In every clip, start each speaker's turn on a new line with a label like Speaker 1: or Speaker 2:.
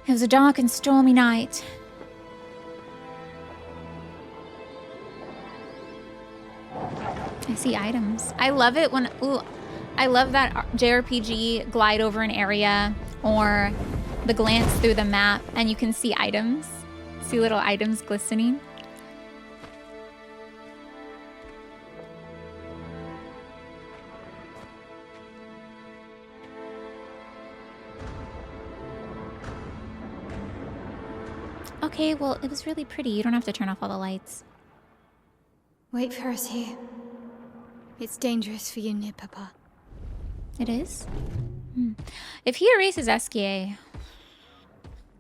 Speaker 1: It was a dark and stormy night. I see items. I love it when, ooh, I love that JRPG glide over an area or the glance through the map and you can see items. See little items glistening. Okay, well, it was really pretty. You don't have to turn off all the lights.
Speaker 2: Wait for us here. It's dangerous for you near Papa.
Speaker 1: It is? If he erases Esquier,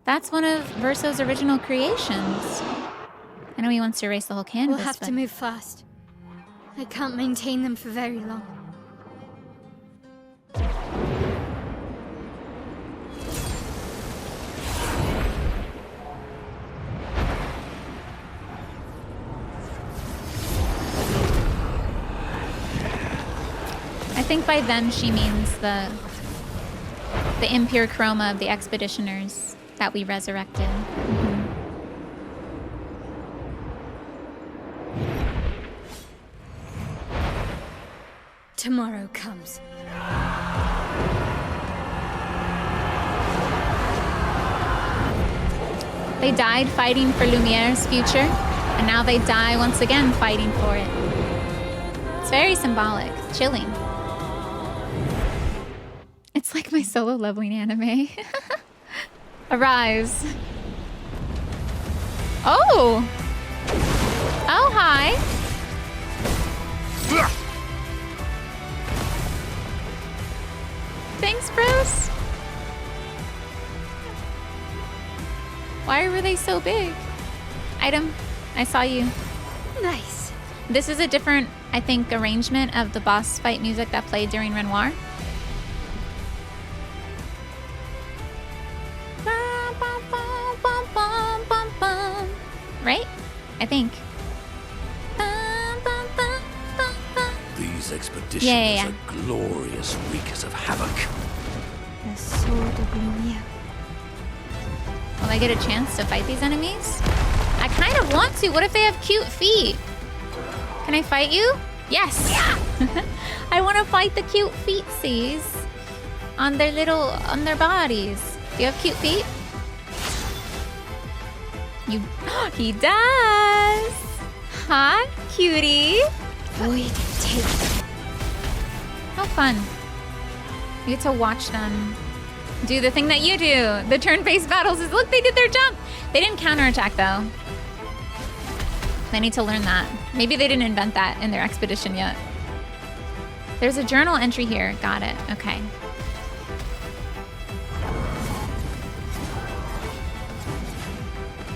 Speaker 1: that's one of Verso's original creations. I know he wants to erase the whole canvas,
Speaker 2: We'll have to move fast. I can't maintain them for very long.
Speaker 1: I think by them she means the impure chroma of the expeditioners that we resurrected.
Speaker 2: Tomorrow comes.
Speaker 1: They died fighting for Lumière's future, and now they die once again fighting for it. It's very symbolic, chilling. It's like my solo leveling anime. Arise. Oh! Oh, hi. Thanks, Bruce. Why were they so big? Item, I saw you.
Speaker 2: Nice.
Speaker 1: This is a different, I think, arrangement of the boss fight music that played during Renoir. Right? I think.
Speaker 3: These expeditions are glorious wreakers of havoc.
Speaker 2: The sword of Lumiére.
Speaker 1: Will I get a chance to fight these enemies? I kind of want to. What if they have cute feet? Can I fight you? Yes. Yeah. I want to fight the cute feetsies on their bodies. Do you have cute feet? He does. Huh, cutie?
Speaker 2: Void take.
Speaker 1: How fun. You get to watch them do the thing that you do. The turn-based battles is, look, they did their jump. They didn't counterattack though. They need to learn that. Maybe they didn't invent that in their expedition yet. There's a journal entry here. Got it. Okay.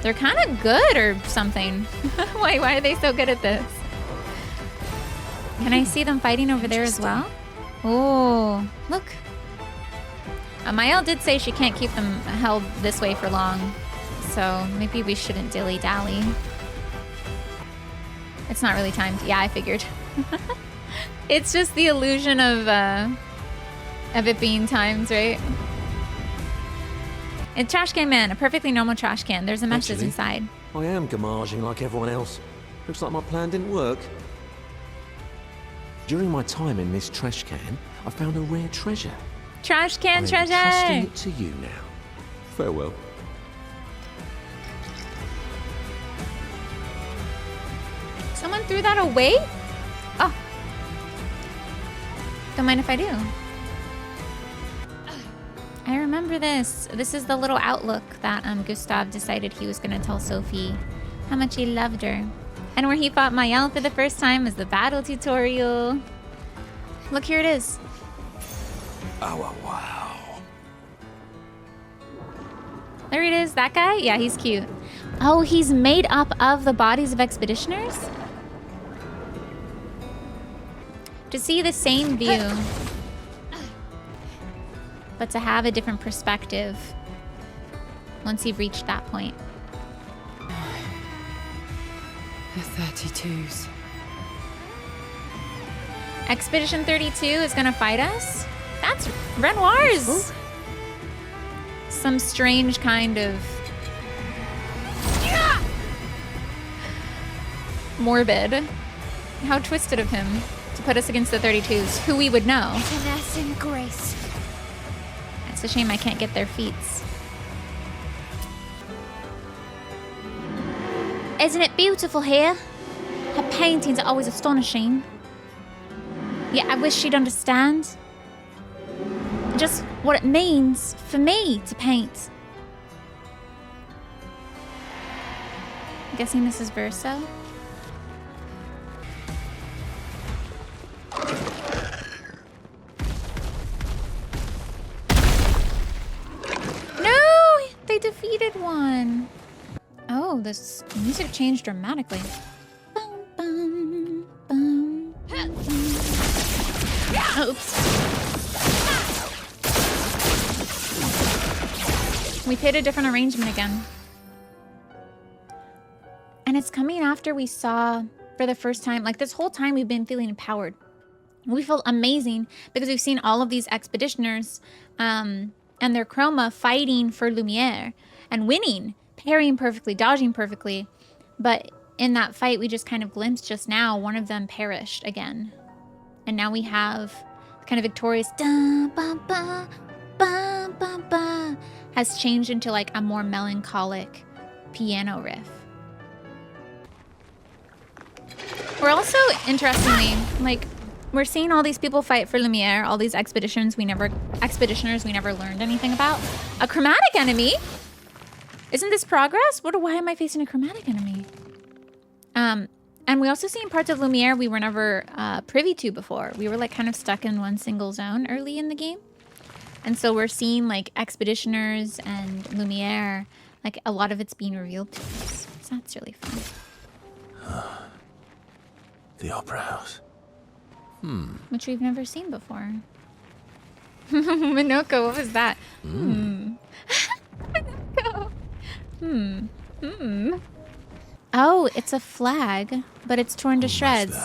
Speaker 1: They're kind of good or something. Why are they so good at this? Can I see them fighting over there as well? Oh, look. Maelle did say she can't keep them held this way for long. So maybe we shouldn't dilly-dally. It's not really timed. Yeah, I figured. It's just the illusion of it being timed, right? A trash can man, a perfectly normal trash can. There's a message inside.
Speaker 3: I am gamaging like everyone else. Looks like my plan didn't work. During my time in this trash can, I found a rare treasure.
Speaker 1: Trash can treasure!
Speaker 3: I'm entrusting it to you now. Farewell.
Speaker 1: Someone threw that away? Oh. Don't mind if I do. I remember this. This is the little outlook that Gustave decided he was going to tell Sophie how much he loved her. And where he fought Maelle for the first time is the battle tutorial. Look, here it is.
Speaker 3: Oh, wow.
Speaker 1: There it is. That guy? Yeah, he's cute. Oh, he's made up of the bodies of expeditioners? To see the same view, but to have a different perspective once you've reached that point.
Speaker 2: The 32s.
Speaker 1: Expedition 32 is gonna fight us? That's Renoir's some strange kind of morbid. How twisted of him to put us against the 32s, who we would know.
Speaker 2: Finesse and grace.
Speaker 1: It's a shame I can't get their feats. Isn't it beautiful here? Her paintings are always astonishing. Yeah, I wish she'd understand just what it means for me to paint. I'm guessing this is Verso. No! They defeated one. Oh, this music changed dramatically. Bum, bum, bum, bum. Oops. We played a different arrangement again. And it's coming after we saw, for the first time, like this whole time we've been feeling empowered. We feel amazing because we've seen all of these expeditioners and their chroma fighting for Lumiére and winning, parrying perfectly, dodging perfectly. But in that fight we just kind of glimpsed just now, one of them perished again. And now we have kind of victorious da, ba, ba, ba, ba, ba, has changed into like a more melancholic piano riff. We're also, interestingly, like, we're seeing all these people fight for Lumiére, all these expeditioners we never learned anything about. A chromatic enemy? Isn't this progress? Why am I facing a chromatic enemy? And we also seen parts of Lumiére we were never privy to before. We were like kind of stuck in one single zone early in the game. And so we're seeing like expeditioners and Lumiére, like a lot of it's being revealed to us. So that's really fun.
Speaker 3: The opera house.
Speaker 1: Which we've never seen before. Minoko, what was that? Minoko. Oh, it's a flag, but it's torn to shreds.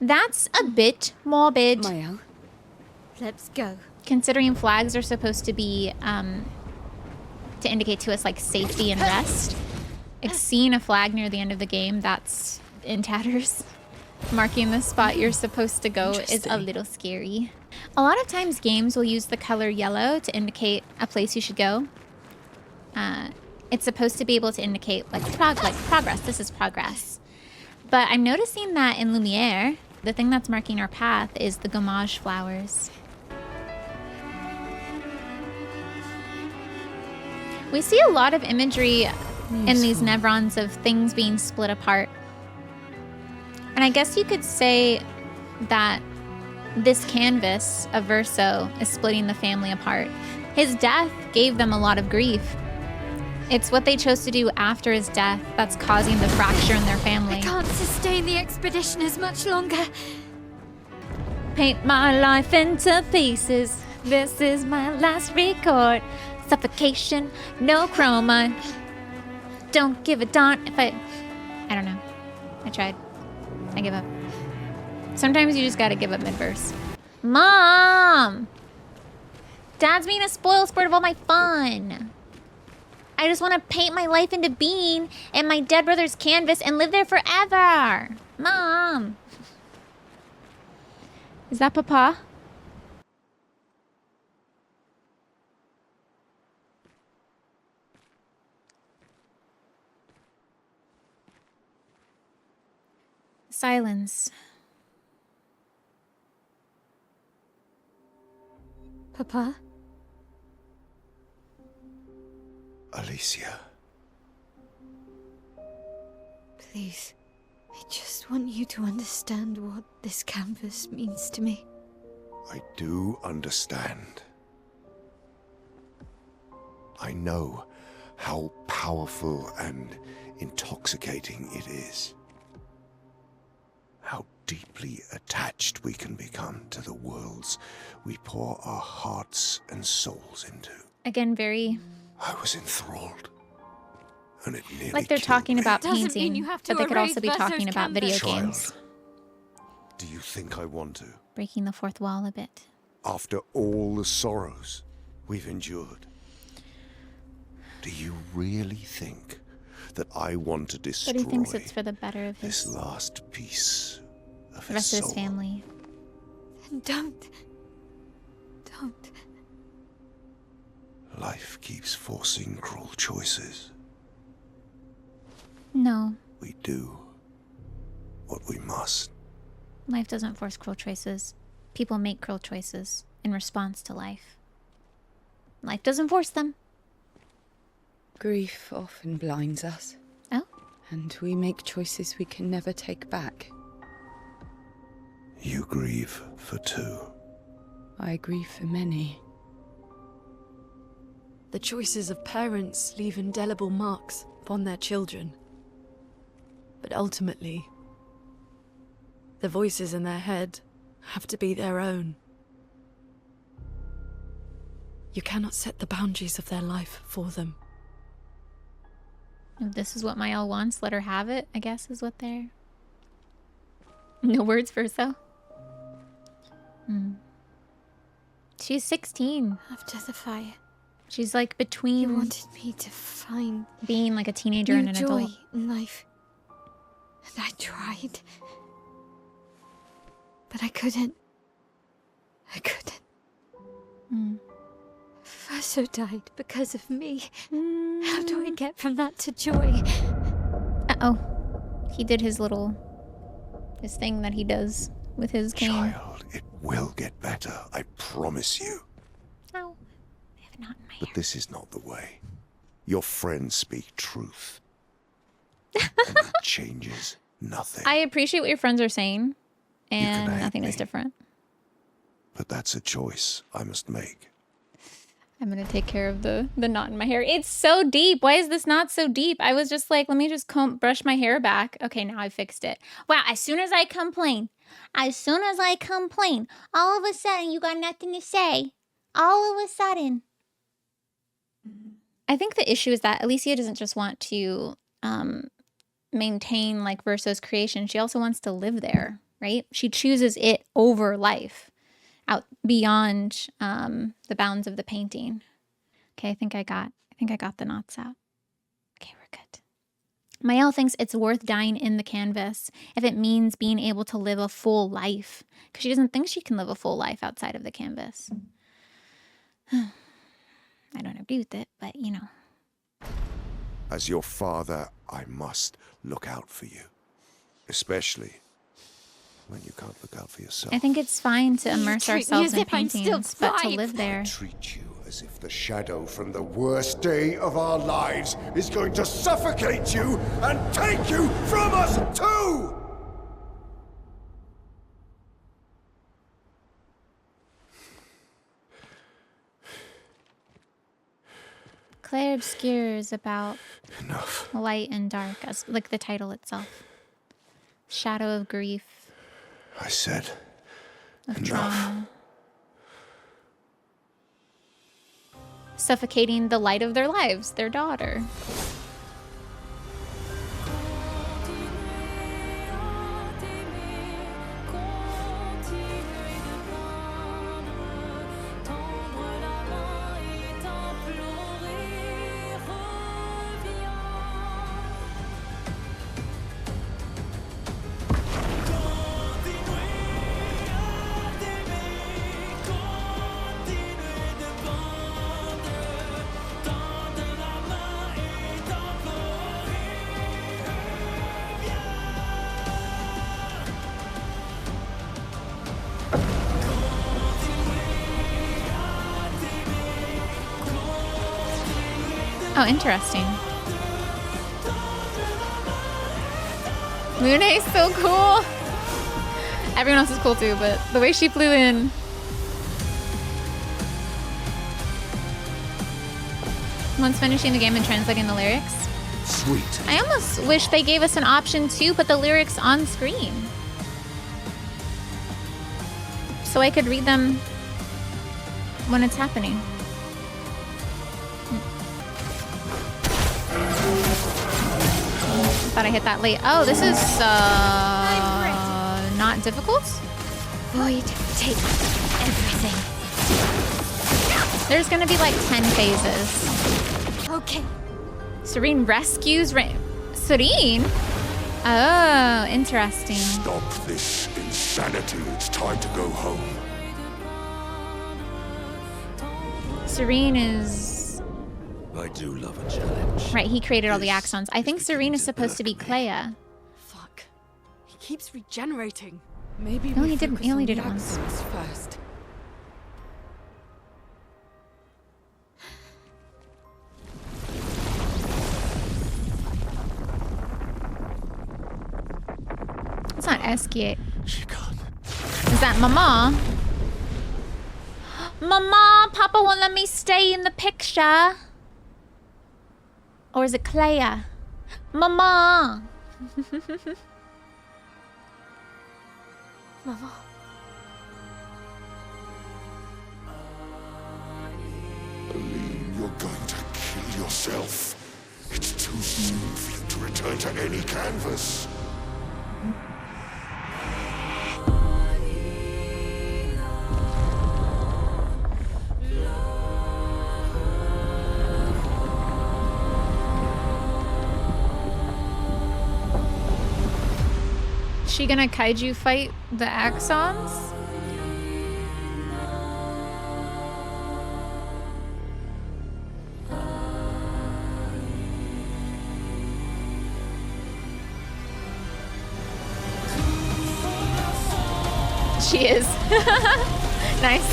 Speaker 1: That's a bit morbid.
Speaker 2: Maelle, let's go.
Speaker 1: Considering flags are supposed to be to indicate to us like safety and rest. Seeing a flag near the end of the game that's in tatters, marking the spot you're supposed to go, is a little scary. A lot of times games will use the color yellow to indicate a place you should go. It's supposed to be able to indicate like progress. This is progress. But I'm noticing that in Lumiére, the thing that's marking our path is the gommage flowers. We see a lot of imagery in these nevrons of things being split apart. And I guess you could say that this canvas of Verso is splitting the family apart. His death gave them a lot of grief. It's what they chose to do after his death that's causing the fracture in their family.
Speaker 2: I can't sustain the expeditioners much longer.
Speaker 1: Paint my life into pieces. This is my last record. Suffocation, no chroma. Don't give a darn if I don't know. I tried. I give up. Sometimes you just gotta give up mid-verse. Mom! Dad's being a spoilsport of all my fun. I just want to paint my life into being in my dead brother's canvas and live there forever. Mom! Is that Papa? Silence.
Speaker 2: Papa?
Speaker 4: Alicia.
Speaker 2: Please, I just want you to understand what this canvas means to me.
Speaker 4: I do understand. I know how powerful and intoxicating it is. How deeply attached we can become to the worlds we pour our hearts and souls into.
Speaker 1: Again, very...
Speaker 4: I was enthralled. And it nearly
Speaker 1: like they're talking about
Speaker 2: Doesn't mean
Speaker 1: painting,
Speaker 2: you have to
Speaker 1: but they could
Speaker 2: erase
Speaker 1: also be
Speaker 2: Verso's
Speaker 1: talking about video
Speaker 4: Child,
Speaker 1: games.
Speaker 4: do you think I want to?
Speaker 1: Breaking the fourth wall a bit.
Speaker 4: After all the sorrows we've endured? Do you really think that I want to destroy
Speaker 1: But he thinks it's for the better of
Speaker 4: this
Speaker 1: his
Speaker 4: last piece of
Speaker 1: the rest
Speaker 4: his
Speaker 1: of his
Speaker 4: soul?
Speaker 1: family.
Speaker 2: Then don't. Don't.
Speaker 4: Life keeps forcing cruel choices.
Speaker 1: No,
Speaker 4: We do what we must.
Speaker 1: life doesn't force cruel choices. People make cruel choices in response to life. Life doesn't force them.
Speaker 5: Grief often blinds us,
Speaker 1: Oh?
Speaker 5: and we make choices we can never take back.
Speaker 4: You grieve for two.
Speaker 5: I grieve for many.
Speaker 6: The choices of parents leave indelible marks upon their children. But ultimately, the voices in their head have to be their own. You cannot set the boundaries of their life for them.
Speaker 1: If this is what Maelle wants, let her have it, I guess is what they're... No words, Verso. She's 16.
Speaker 2: After the fire,
Speaker 1: She's like
Speaker 2: you
Speaker 1: between
Speaker 2: wanted me to find
Speaker 1: being like a teenager
Speaker 2: new
Speaker 1: and an
Speaker 2: joy
Speaker 1: adult.
Speaker 2: in life. And I tried. But I couldn't. I couldn't. Verso died because of me. How do I get from that to joy?
Speaker 1: Uh-oh. He did his thing that he does with his cane.
Speaker 4: Child, it will get better, I promise you.
Speaker 1: Ow. I have a knot in my
Speaker 4: But
Speaker 1: hair.
Speaker 4: this is not the way. Your friends speak truth. And it changes nothing.
Speaker 1: I appreciate what your friends are saying,
Speaker 4: can
Speaker 1: and
Speaker 4: hate
Speaker 1: nothing is
Speaker 4: me.
Speaker 1: different.
Speaker 4: But that's a choice I must make.
Speaker 1: I'm gonna take care of the knot in my hair. It's so deep. Why is this knot so deep? I was just like, let me just brush my hair back. Okay, now I fixed it. Wow, as soon as I complain, all of a sudden you got nothing to say. All of a sudden. I think the issue is that Alicia doesn't just want to maintain like Verso's creation. She also wants to live there, right? She chooses it over life. Out beyond the bounds of the painting. Okay, I think I got the knots out. Okay, we're good. Maelle thinks it's worth dying in the canvas if it means being able to live a full life, because she doesn't think she can live a full life outside of the canvas. I don't agree with it, but you know.
Speaker 4: As your father, I must look out for you. Especially when you can't look out for yourself.
Speaker 1: I think it's fine to immerse
Speaker 2: treat me
Speaker 1: ourselves
Speaker 2: as
Speaker 1: in
Speaker 2: if I'm still
Speaker 1: paintings, but to
Speaker 2: 5.
Speaker 1: live there.
Speaker 4: Treat you as if the shadow from the worst day of our lives is going to suffocate you and take you from us too!
Speaker 1: Clair Obscure is about
Speaker 4: Enough.
Speaker 1: light and dark, as like the title itself. Shadow of grief,
Speaker 4: I said
Speaker 1: of
Speaker 4: enough.
Speaker 1: trauma. Suffocating the light of their lives, their daughter. Oh, interesting. Lumiére is so cool. Everyone else is cool too, but the way she flew in. Once finishing the game and translating the lyrics.
Speaker 4: Sweet.
Speaker 1: I almost wish they gave us an option to put the lyrics on screen, so I could read them when it's happening. Thought I hit that late. Oh, this is not difficult.
Speaker 2: Void, take everything.
Speaker 1: There's gonna be like 10 phases.
Speaker 2: Okay.
Speaker 1: Serene rescues Serene? Oh, interesting.
Speaker 4: Stop this insanity. It's time to go home.
Speaker 1: Serene is...
Speaker 3: I do love a challenge.
Speaker 1: Right, he created all the
Speaker 3: This
Speaker 1: axons. I think
Speaker 3: is
Speaker 1: Serene is
Speaker 3: beginning to
Speaker 1: supposed to be
Speaker 3: irk me.
Speaker 1: Clea.
Speaker 6: Fuck. He keeps regenerating.
Speaker 5: Maybe
Speaker 1: No,
Speaker 5: we
Speaker 1: he didn't.
Speaker 5: focus
Speaker 1: He only
Speaker 5: on
Speaker 1: did
Speaker 5: the
Speaker 1: it once.
Speaker 5: axons first.
Speaker 1: It's not Esquiate.
Speaker 3: She can't.
Speaker 1: Is that Mama? Mama, Papa won't let me stay in the picture. Or is it Clea? Mama.
Speaker 2: Mama.
Speaker 4: Aline, you're going to kill yourself. It's too soon for you to return to any canvas.
Speaker 1: Is she gonna kaiju fight the axons? She is. Nice.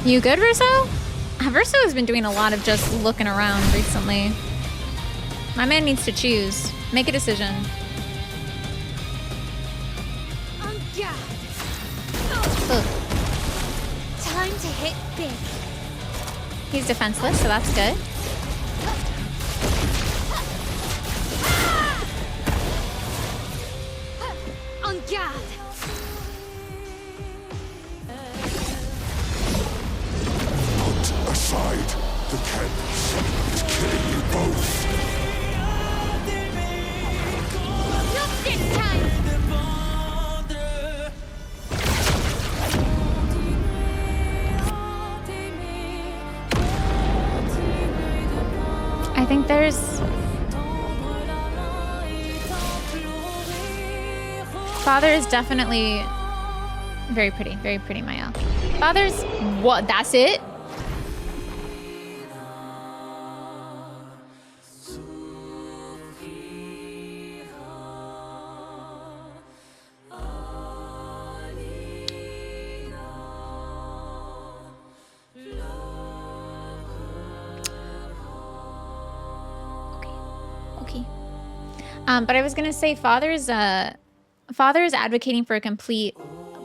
Speaker 1: You good, Verso? Verso has been doing a lot of just looking around recently. My man needs to choose. Make a decision.
Speaker 2: On guard.
Speaker 1: Ugh.
Speaker 2: Time to hit big.
Speaker 1: He's defenseless, so that's good.
Speaker 2: On guard.
Speaker 4: Put aside the canvas. It's killing you both.
Speaker 2: Not this time.
Speaker 1: I think there's... Father is definitely very pretty, Maelle. Father's... What? That's it? Okay. But I was gonna say Father is advocating for a complete,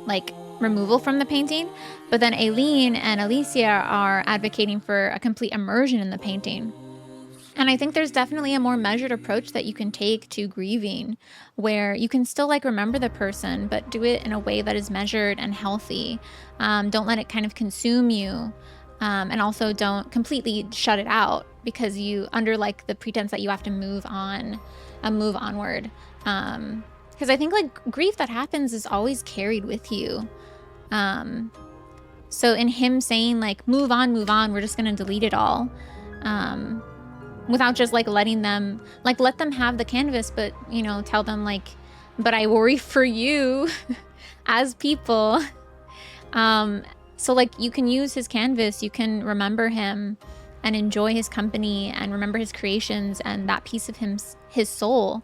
Speaker 1: like, removal from the painting, but then Aileen and Alicia are advocating for a complete immersion in the painting. And I think there's definitely a more measured approach that you can take to grieving, where you can still, like, remember the person, but do it in a way that is measured and healthy. Don't let it kind of consume you, and also don't completely shut it out because you, under, like, the pretense that you have to move on, move onward. Because I think, like, grief that happens is always carried with you. So in him saying, like, move on, we're just gonna delete it all, without just, like, letting them, like, let them have the canvas, but, you know, tell them, like, but I worry for you as people. So, like, you can use his canvas, you can remember him and enjoy his company and remember his creations and that piece of his soul.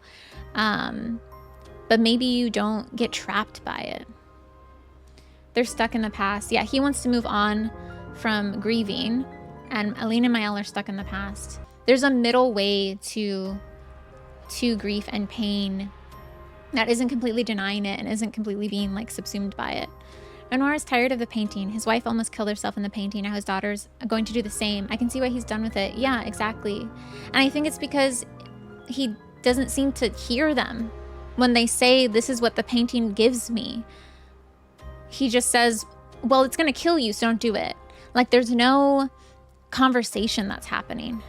Speaker 1: But maybe you don't get trapped by it. They're stuck in the past. Yeah, he wants to move on from grieving, and Aline and Maelle are stuck in the past. There's a middle way to grief and pain that isn't completely denying it and isn't completely being, like, subsumed by it. Renoir is tired of the painting. His wife almost killed herself in the painting. Now his daughter's going to do the same. I can see why he's done with it. Yeah, exactly. And I think it's because he doesn't seem to hear them. when they say this is what the painting gives me, he just says, well, it's gonna kill you, so don't do it. Like, there's no conversation that's happening.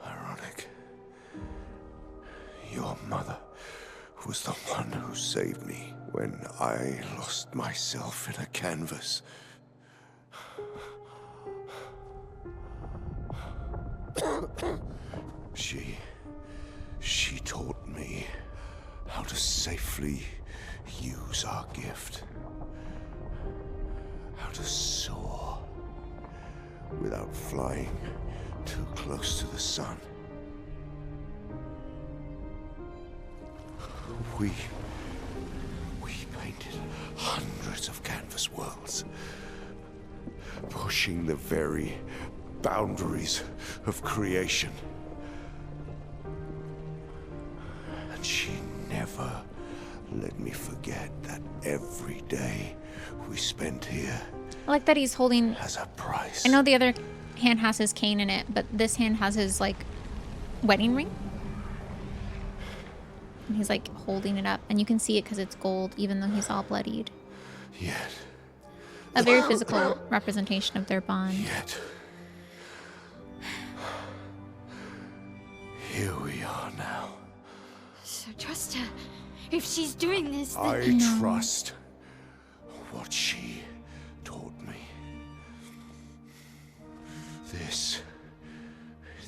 Speaker 4: Ironic. Your mother was the one who saved me when I lost myself in a canvas. She taught me how to safely use our gift. How to soar without flying too close to the sun. We painted hundreds of canvas worlds, pushing the very boundaries of creation. And she never let me forget that every day we spent here
Speaker 1: I like that he's holding...
Speaker 4: has a price.
Speaker 1: I know the other hand has his cane in it, but this hand has his, like, wedding ring. And he's, like, holding it up. And you can see it because it's gold, even though he's all bloodied.
Speaker 4: Yet.
Speaker 1: A very physical representation of their bond.
Speaker 4: Yet. Here we are now.
Speaker 2: So trust her. If she's doing this, then...
Speaker 4: I trust what she taught me. This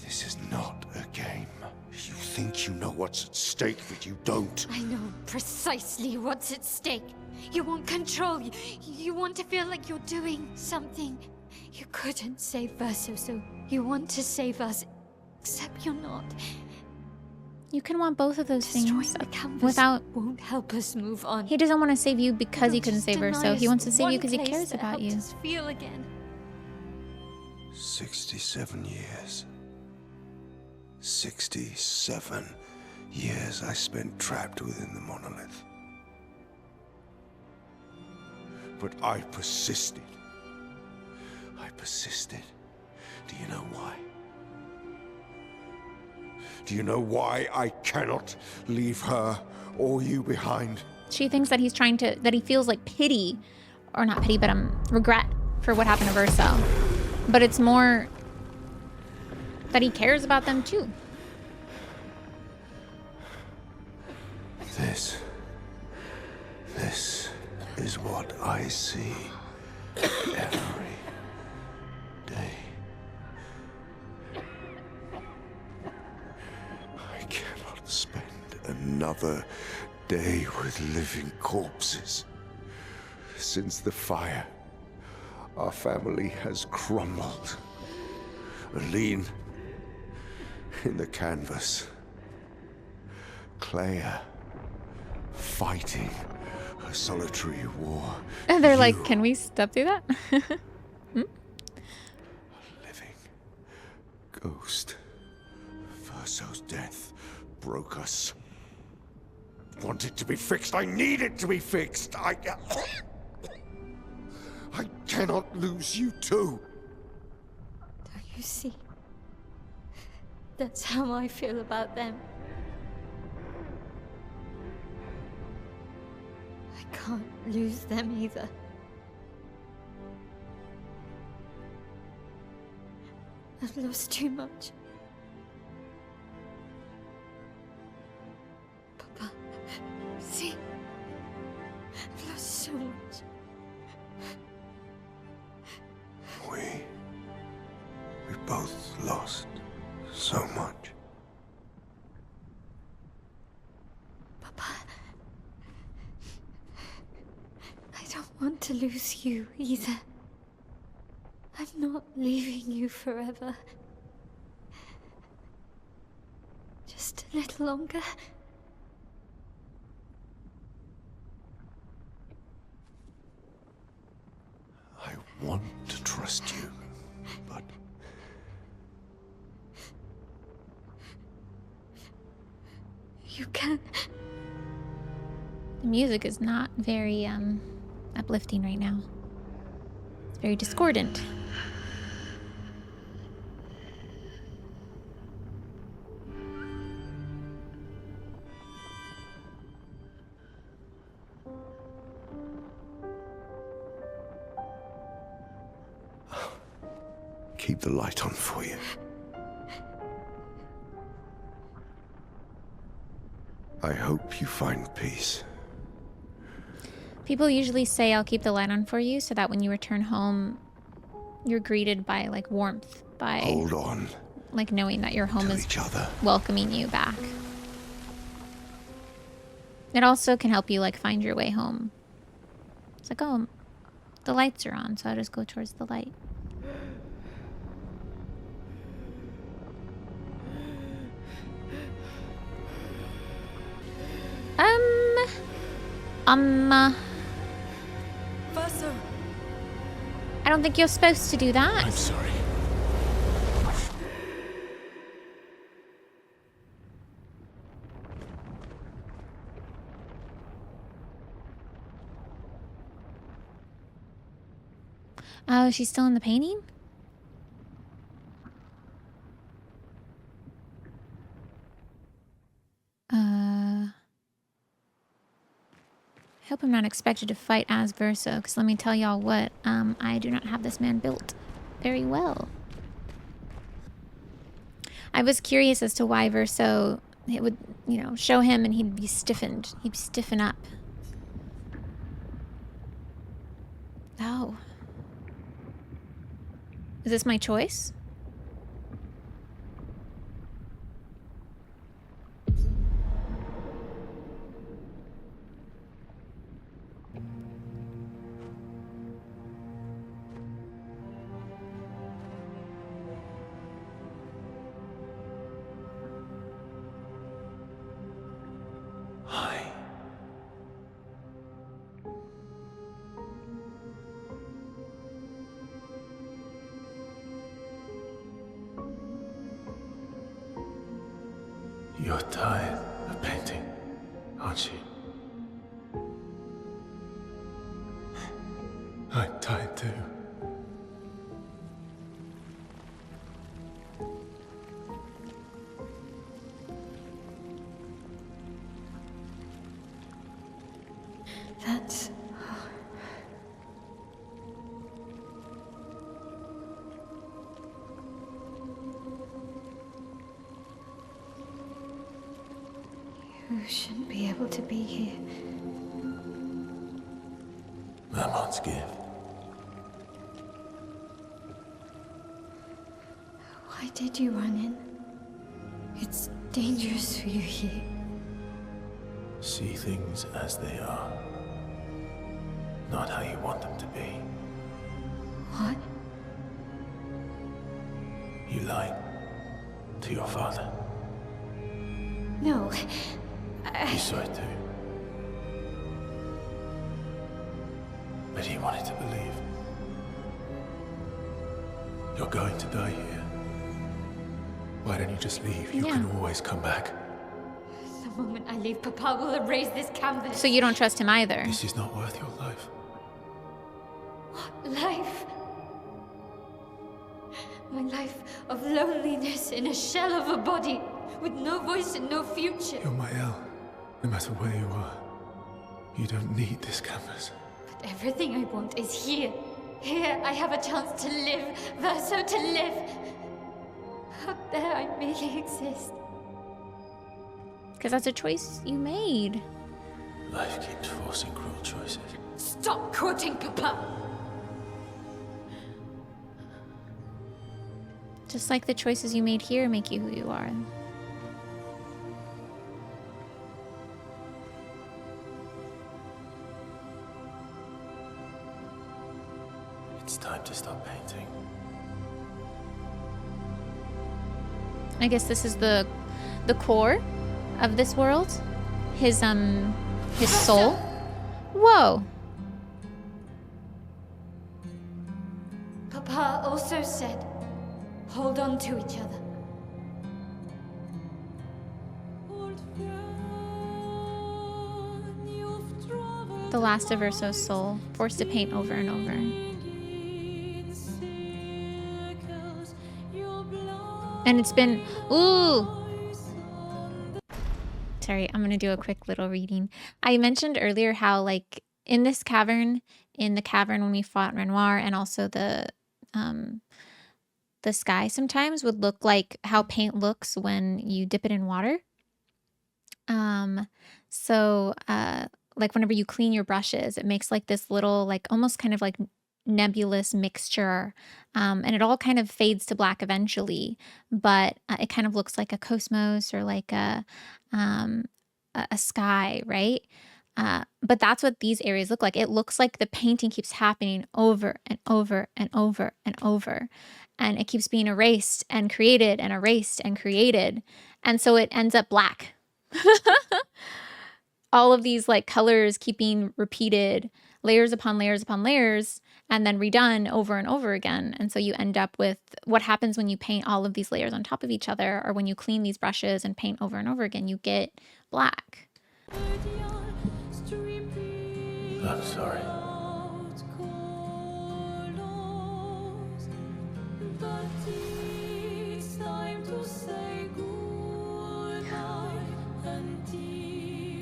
Speaker 4: is not a game. You think you know what's at stake, but you don't.
Speaker 2: I know precisely what's at stake. You want control. You want to feel like you're doing something. You couldn't save Verso, so you want to save us. Except you're not.
Speaker 1: You can want both of those
Speaker 2: Destroying
Speaker 1: things
Speaker 2: the canvas
Speaker 1: without...
Speaker 2: won't help us move on.
Speaker 1: He doesn't want to save you because he couldn't
Speaker 2: Just
Speaker 1: save her,
Speaker 2: deny
Speaker 1: so he
Speaker 2: us
Speaker 1: wants to
Speaker 2: the
Speaker 1: save you
Speaker 2: one
Speaker 1: because he
Speaker 2: place
Speaker 1: cares
Speaker 2: that
Speaker 1: about
Speaker 2: helped
Speaker 1: you.
Speaker 2: us feel again.
Speaker 4: 67 years. 67 years I spent trapped within the monolith. But I persisted. I persisted. Do you know why? Do you know why I cannot leave her or you behind?
Speaker 1: She thinks that he's trying to... that he feels like pity, or not pity, but regret for what happened to Verso. But it's more that he cares about them too.
Speaker 4: This is what I see every day. I cannot spend another day with living corpses. Since the fire, our family has crumbled. Aline in the canvas. Clea fighting a solitary war.
Speaker 1: And they're like, can we step through that?
Speaker 4: A living ghost. Verso's death broke us. Want it to be fixed. I need it to be fixed. I cannot lose you too.
Speaker 2: Don't you see? That's how I feel about them. I can't lose them either. I've lost too much. Papa, see? I've lost so much.
Speaker 4: We both lost so much.
Speaker 2: Papa, I don't want to lose you either. I'm not leaving you forever. Just a little longer.
Speaker 4: I want to trust you, but
Speaker 2: You can.
Speaker 1: The music is not very uplifting right now. It's very discordant.
Speaker 4: Keep the light on for you. I hope you find peace.
Speaker 1: People usually say, I'll keep the light on for you, so that when you return home, you're greeted by, like, warmth. By,
Speaker 4: hold on.
Speaker 1: Like, knowing that your home
Speaker 4: to
Speaker 1: is
Speaker 4: each other.
Speaker 1: welcoming you back. It also can help you, like, find your way home. It's like, oh, the lights are on, so I'll just go towards the light.
Speaker 6: Verso!
Speaker 1: I don't think you're supposed to do that.
Speaker 4: I'm sorry.
Speaker 1: Oh, she's still in the painting? I hope I'm not expected to fight as Verso, because let me tell y'all what, I do not have this man built very well. I was curious as to why Verso, it would, you know, show him and he'd be stiffened. He'd stiffen up. Oh. Is this my choice?
Speaker 3: Hi. You're tired of painting, aren't you? I'm tired too.
Speaker 2: That's... You shouldn't be able to be here.
Speaker 3: Mamon's gift.
Speaker 2: Why did you run in? It's dangerous for you here.
Speaker 3: See things as they are. Not how you want them to be.
Speaker 2: What?
Speaker 3: You lied to your father.
Speaker 2: No.
Speaker 3: You saw it too. But he wanted to believe. You're going to die here. Why don't you just leave? You can always come back.
Speaker 2: The moment I leave, Papa will erase this canvas.
Speaker 1: So you don't trust him either?
Speaker 3: This is not worth your life.
Speaker 2: What life? My life of loneliness in a shell of a body, with no voice and no future.
Speaker 3: You're Maelle. No matter where you are, you don't need this canvas.
Speaker 2: But everything I want is here. Here I have a chance to live, Verso, to live. Out there I merely exist.
Speaker 1: Because that's a choice you made.
Speaker 3: Life keeps forcing cruel choices.
Speaker 2: Stop quoting Papa!
Speaker 1: Just like the choices you made here make you who you are.
Speaker 3: It's time to stop painting.
Speaker 1: I guess this is the core of this world. His soul. Whoa.
Speaker 2: Papa also said, hold on to each other.
Speaker 1: The last of Verso's soul, forced to paint over and over. And it's been, ooh. Sorry, I'm gonna do a quick little reading. I mentioned earlier how, like, in this cavern, in the cavern when we fought Renoir, and also the sky sometimes would look like how paint looks when you dip it in water. Like whenever you clean your brushes, it makes like this little, like almost kind of like nebulous mixture, and it all kind of fades to black eventually, but it kind of looks like a cosmos or like a sky, right? But that's what these areas look like. It looks like the painting keeps happening over and over and over and over, and it keeps being erased and created and erased and created, and so it ends up black. All of these like colors keep being repeated, layers upon layers upon layers, and then redone over and over again. And so you end up with what happens when you paint all of these layers on top of each other, or when you clean these brushes and paint over and over again, you get black.
Speaker 3: I'm sorry.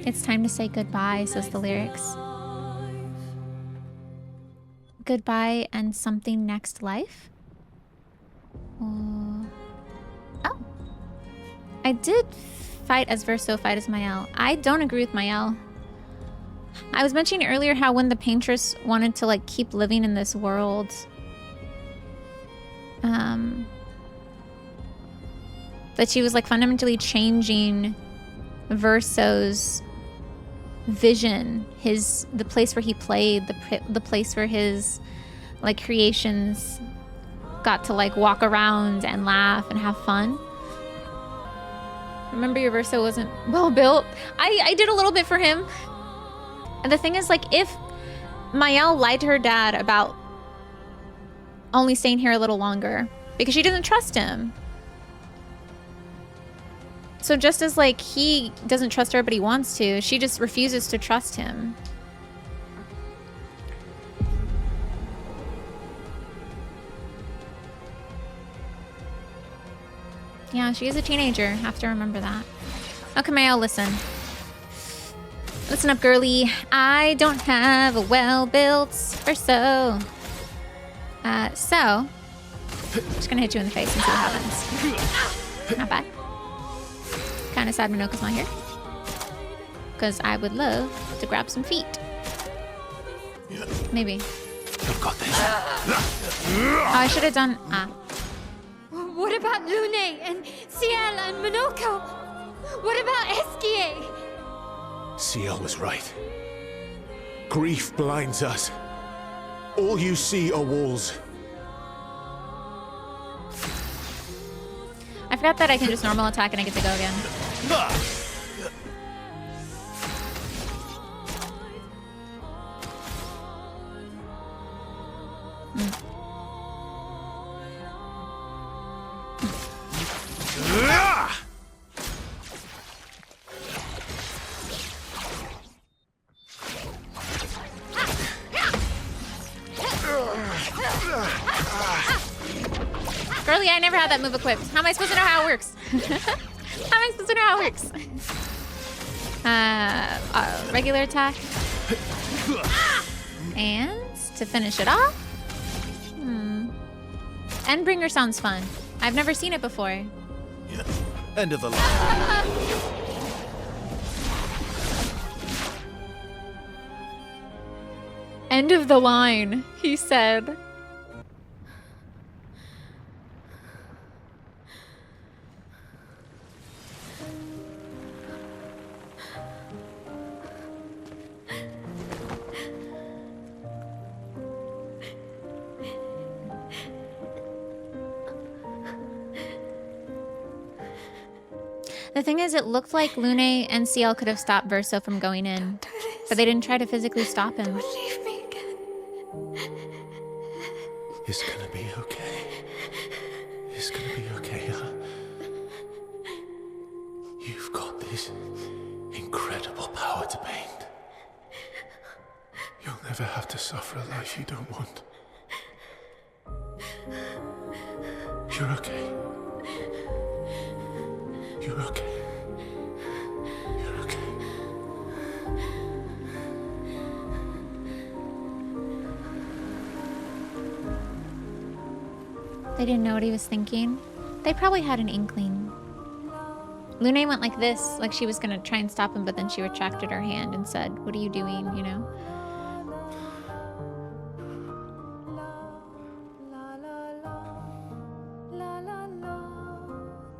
Speaker 1: It's time to say goodbye, says the lyrics. Goodbye and something next life? Oh. I did fight as Verso, fight as Maelle. I don't agree with Maelle. I was mentioning earlier how when the paintress wanted to like keep living in this world, that she was like fundamentally changing Verso's vision, the place where he played, the place where his like creations got to like walk around and laugh and have fun. Remember, your Verso wasn't well built. I did a little bit for him. And the thing is, like, if Maelle lied to her dad about only staying here a little longer because she doesn't trust him. So just as like he doesn't trust her but he wants to, she just refuses to trust him. Yeah, she is a teenager. Have to remember that. Okay, Maelle, listen. Listen up, girly. I don't have a well-built Verso. So, I'm just gonna hit you in the face and see what happens. Not bad. Kind of sad Minoka's not here, because I would love to grab some feet. Maybe.
Speaker 3: I've got this.
Speaker 1: Oh, I should have done.
Speaker 2: What about Lune and Ciel and Minoko? What about Esquier?
Speaker 4: Ciel was right. Grief blinds us. All you see are walls.
Speaker 1: I forgot that I can just normal attack and I get to go again. Girly, I never had that move equipped. How am I supposed to know how it works? How am I supposed to know how it works? Regular attack. And to finish it off. Endbringer sounds fun. I've never seen it before.
Speaker 3: Yeah. End of the line.
Speaker 1: End of the line, he said. The thing is, it looked like Lune and Ciel could have stopped Verso from going in, but they didn't try to physically stop him.
Speaker 2: Leave me again.
Speaker 3: It's gonna be okay. It's gonna be okay, huh? You've got this incredible power to paint. never have to suffer a life you don't want. You're okay. You're okay. You're okay.
Speaker 1: They didn't know what he was thinking. They probably had an inkling. Lumiére went like this, like she was gonna try and stop him, but then she retracted her hand and said, "What are you doing?" You know?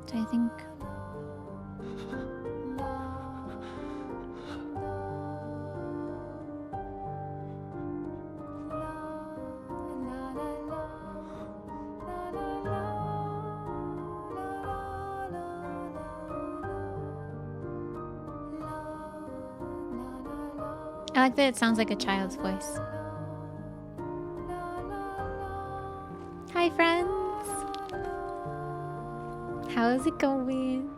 Speaker 1: So I think... I like that it sounds like a child's voice. Hi, friends. How's it going?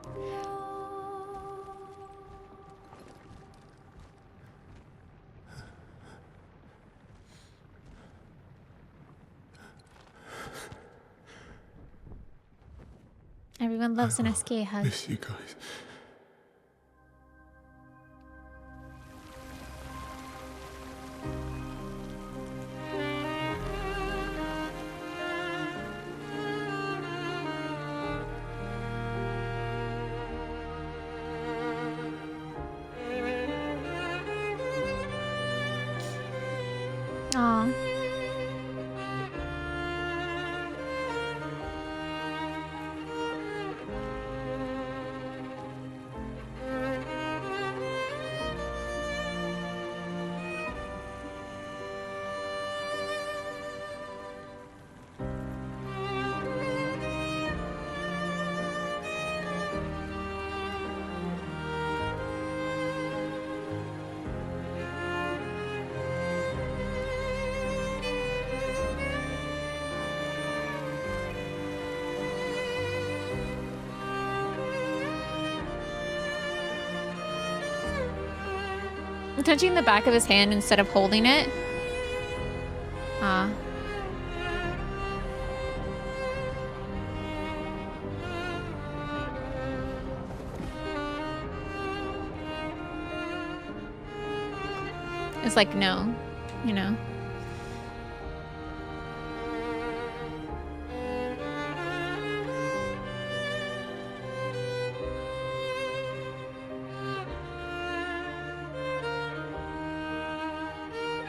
Speaker 1: Everyone loves an SK hug.
Speaker 3: Miss you guys.
Speaker 1: Aw. Touching the back of his hand instead of holding it. Ah. It's like, no, you know.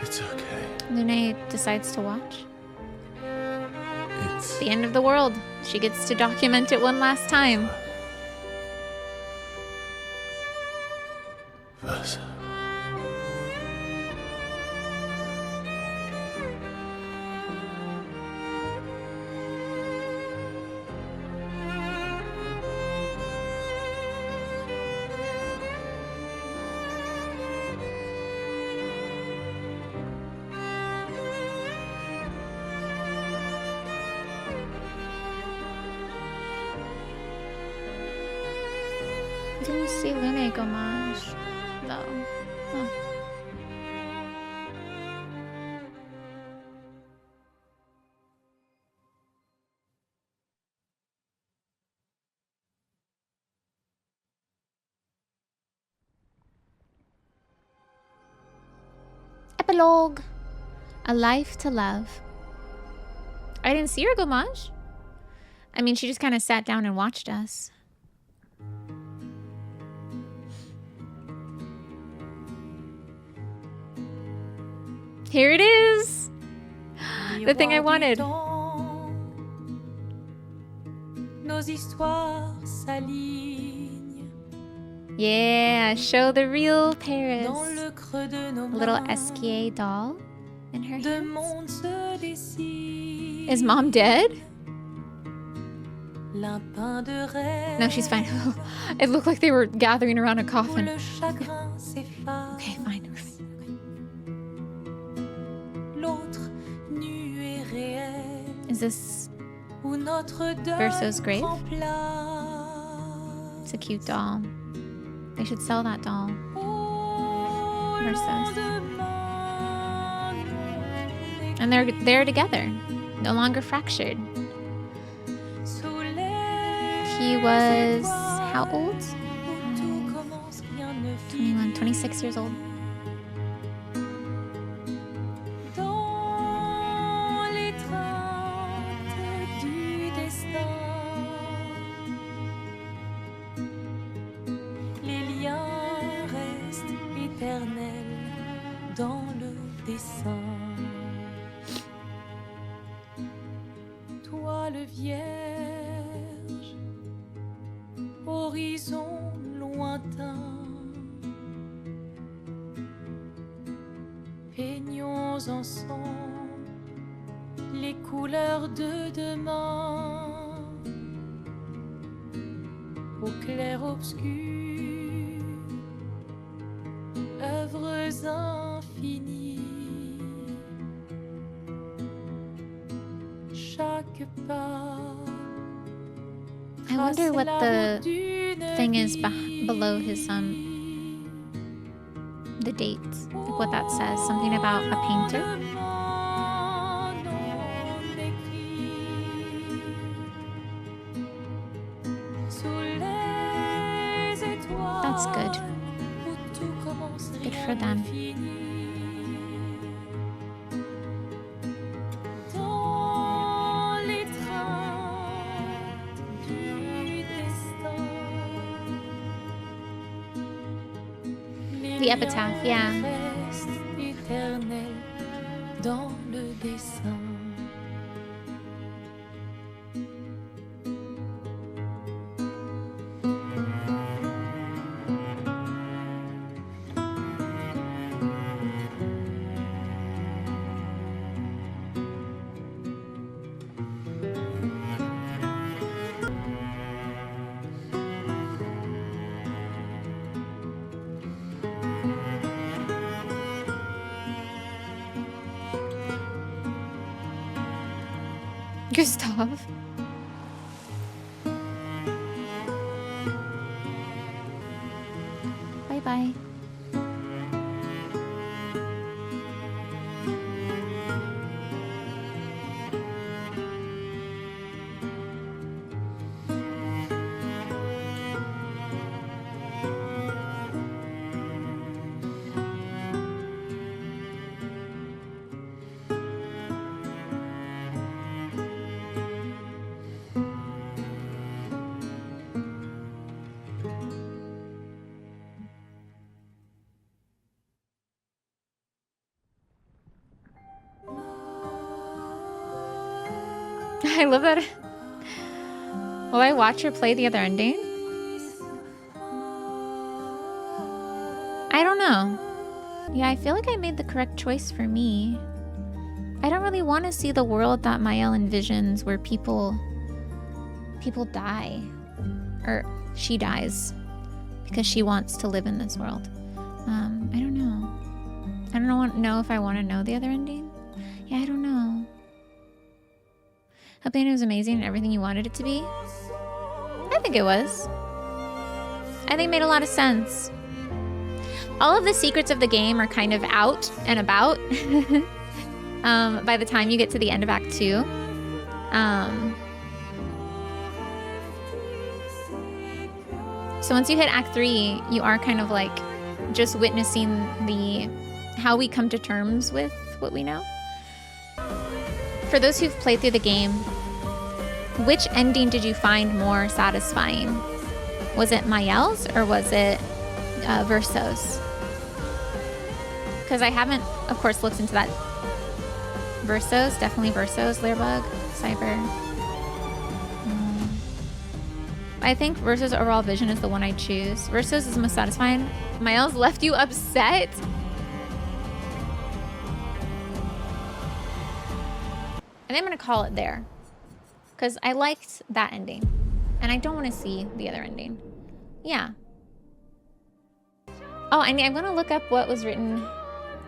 Speaker 3: It's okay.
Speaker 1: Lumiére decides to watch.
Speaker 3: It's
Speaker 1: The end of the world. She gets to document it one last time.
Speaker 3: Verso.
Speaker 1: I didn't see Lumiére homage, though. Huh. Epilogue. A life to love. I didn't see her homage. I mean, she just kind of sat down and watched us. Here it is. The thing I wanted.
Speaker 7: Nos histoires s'alignent
Speaker 1: Yeah, show the real Paris.
Speaker 7: dans le creux de nos
Speaker 1: A little
Speaker 7: mains.
Speaker 1: SKA doll in her
Speaker 7: Deux
Speaker 1: hands.
Speaker 7: mondes se dessinent.
Speaker 1: Is mom dead?
Speaker 7: L'un peint de rêve.
Speaker 1: No, she's fine. It looked like they were gathering around a
Speaker 7: Où
Speaker 1: coffin.
Speaker 7: le chagrin s'efface.
Speaker 1: Okay, fine.
Speaker 7: L'autre nu et réel.
Speaker 1: Is this...
Speaker 7: Où notre deuil
Speaker 1: Verso's grave?
Speaker 7: prend place.
Speaker 1: It's a cute doll. They should sell that doll.
Speaker 7: Au
Speaker 1: Verso's.
Speaker 7: lendemain
Speaker 1: And they're together, no longer fractured. He was how old? 21, 26 years old.
Speaker 7: Dans l'étreinte du destin, les liens restent éternels dans le dessin. Toile vierge, horizon lointain, peignons ensemble les couleurs de demain, au clair-obscur, œuvres infinies, chaque pas.
Speaker 1: I wonder what the thing is below his the dates, like what that says. Something about a painter. That's good. Good for them. The epitaph, yeah.
Speaker 7: Dans le dessin.
Speaker 1: Gustav. Bye-bye. I love that. Will I watch her play the other ending? I don't know. Yeah, I feel like I made the correct choice for me. I don't really want to see the world that Maelle envisions where people die. Or she dies because she wants to live in this world. I don't know. I don't know if I want to know the other ending. Yeah, I don't know. Hope it was amazing and everything you wanted it to be. I think it was. I think it made a lot of sense. All of the secrets of the game are kind of out and about by the time you get to the end of Act 2. So once you hit Act 3, you are kind of like just witnessing how we come to terms with what we know. For those who've played through the game, which ending did you find more satisfying? Was it Maelle's or was it Verso's? Because I haven't, of course, looked into that. Verso's, definitely Verso's, Learbug, Cyber. I think Verso's overall vision is the one I choose. Verso's is the most satisfying. Maelle's left you upset? And I'm going to call it there. Because I liked that ending. And I don't want to see the other ending. Yeah. Oh, and I'm going to look up what was written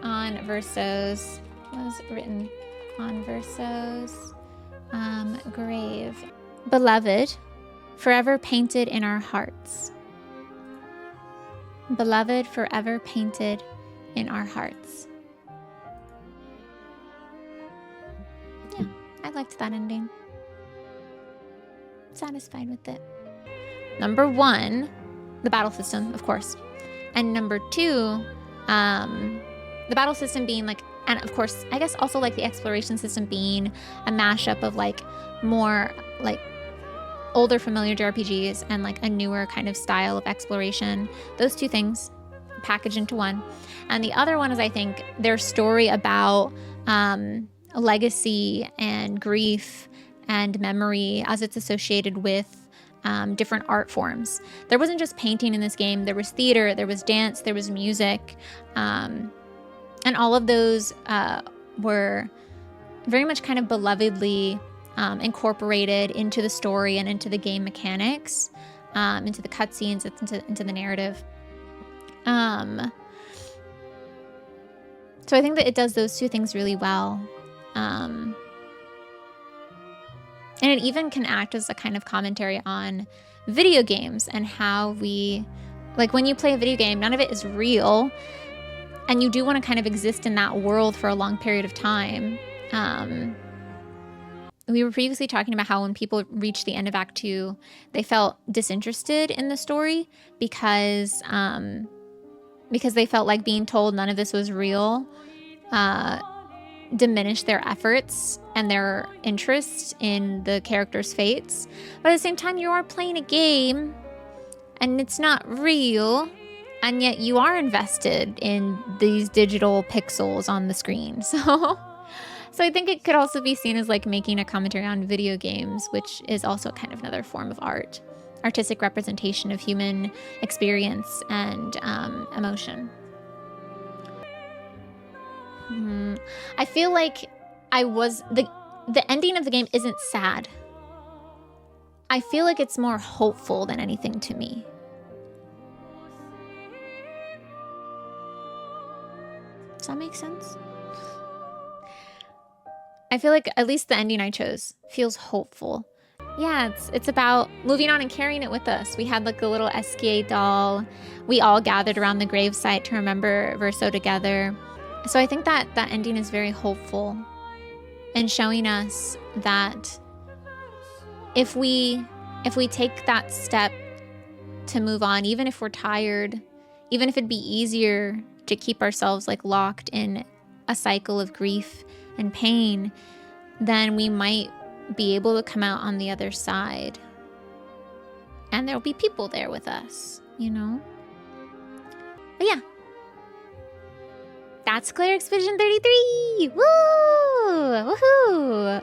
Speaker 1: on Verso's. What was written on Verso's grave? Beloved, forever painted in our hearts. Beloved, forever painted in our hearts. I liked that ending. Satisfied with it. Number 1, the battle system, of course. And number 2, the battle system being like, and of course, I guess also like the exploration system being a mashup of like more like older familiar JRPGs and like a newer kind of style of exploration. Those two things packaged into one. And the other one is, I think, their story about legacy and grief and memory as it's associated with different art forms. There wasn't just painting in this game. There was theater, there was dance, there was music. And all of those were very much kind of belovedly incorporated into the story and into the game mechanics, into the cutscenes, into the narrative. So I think that it does those two things really well. And it even can act as a kind of commentary on video games and how we, like when you play a video game, none of it is real. And you do want to kind of exist in that world for a long period of time. We were previously talking about how when people reached the end of Act 2, they felt disinterested in the story because they felt like being told none of this was real diminished their efforts and their interest in the characters' fates. But at the same time, you are playing a game and it's not real, and yet you are invested in these digital pixels on the screen. So I think it could also be seen as like making a commentary on video games, which is also kind of another form of art, artistic representation of human experience and emotion. I feel like the ending of the game isn't sad. I feel like it's more hopeful than anything to me. Does that make sense? I feel like at least the ending I chose feels hopeful. Yeah, it's about moving on and carrying it with us. We had like a little SKA doll. We all gathered around the gravesite to remember Verso together. So I think that that ending is very hopeful and showing us that if we take that step to move on, even if we're tired, even if it'd be easier to keep ourselves like locked in a cycle of grief and pain, then we might be able to come out on the other side. And there'll be people there with us, you know? But yeah. That's Claire Expedition 33! Woo!